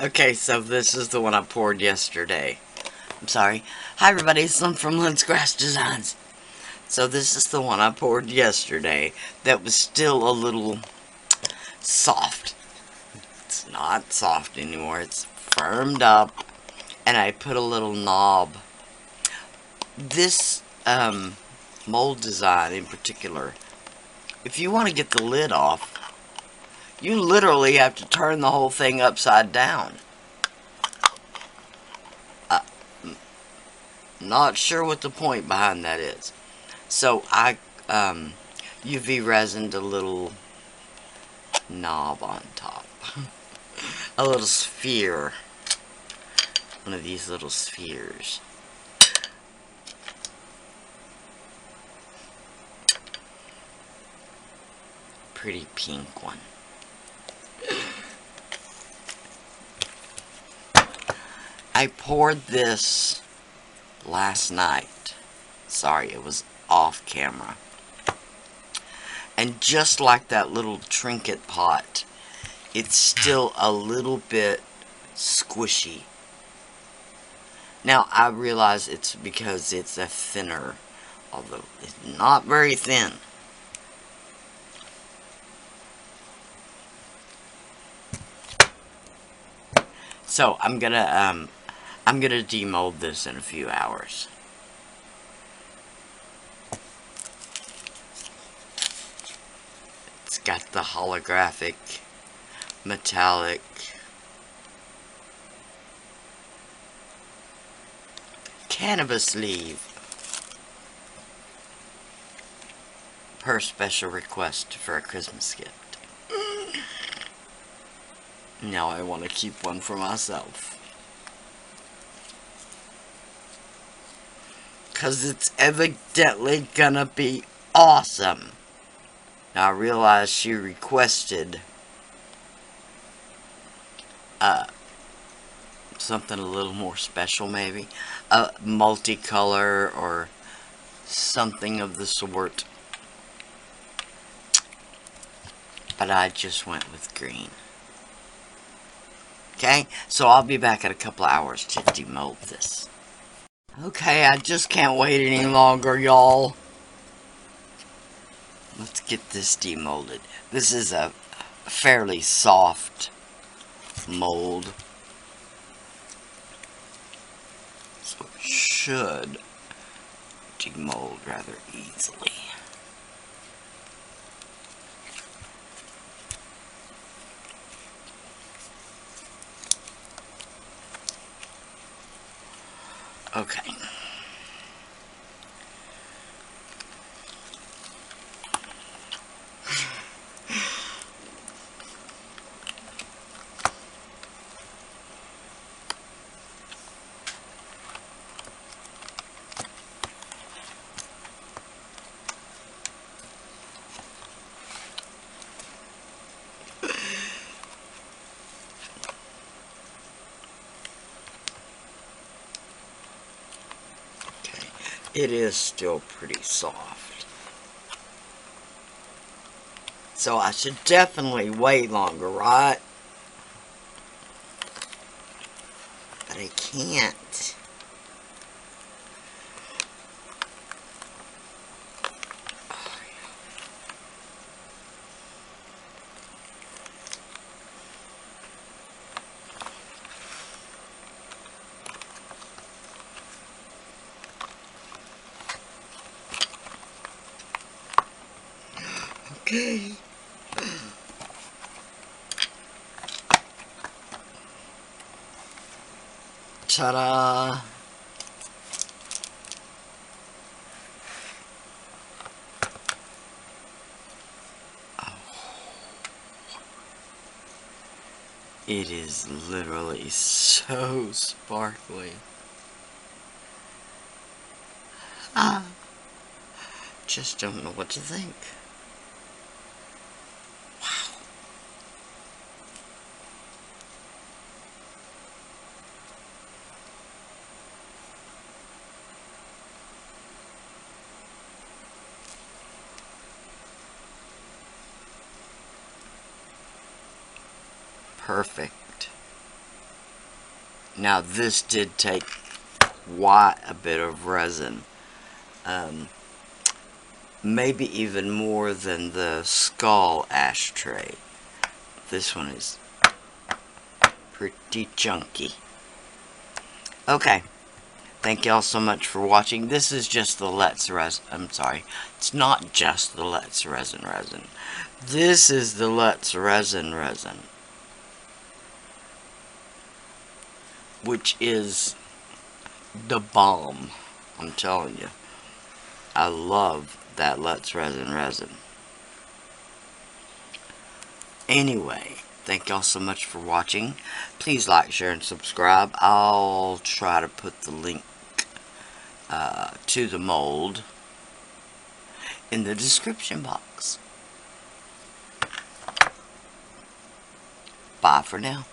Okay, so this is the one I poured yesterday. I'm sorry. Hi everybody, it's Slim from Lynn's Grass Designs. So this is the one I poured yesterday that was still a little soft. It's not soft anymore, it's firmed up, and I put a little knob. This mold design in particular, if you want to get the lid off, you literally have to turn the whole thing upside down. Not sure what the point behind that is. So I UV resined a little knob on top. A little sphere. One of these little spheres. Pretty pink one. I poured this last night. Sorry, it was off camera. And just like that little trinket pot, it's still a little bit squishy. Now, I realize it's because it's a thinner, although it's not very thin. So, I'm gonna demold this in a few hours. It's got the holographic, metallic, canvas sleeve per special request for a Christmas gift. Now I want to keep one for myself. Because it's evidently gonna be awesome. Now I realize she requested something a little more special, maybe. A multicolor or something of the sort. But I just went with green. Okay, so I'll be back in a couple of hours to demold this. Okay, I just can't wait any longer, y'all. Let's get this demolded. This is a fairly soft mold, so it should demold rather easily. Okay. It is still pretty soft. So I should definitely wait longer, right? But I can't. Okay. Ta-da! It is literally so sparkly. Just don't know what to think. Wow. Perfect. Now this did take quite a bit of resin. Maybe even more than the skull ashtray. This one is pretty chunky. Okay. Thank y'all so much for watching. This is just the Let's Resin. I'm sorry. It's not just the Let's Resin. This is the Let's Resin, which is the bomb. I'm telling you. I love that Let's Resin. Anyway, thank y'all so much for watching. Please like, share, and subscribe. I'll try to put the link to the mold in the description box. Bye for now.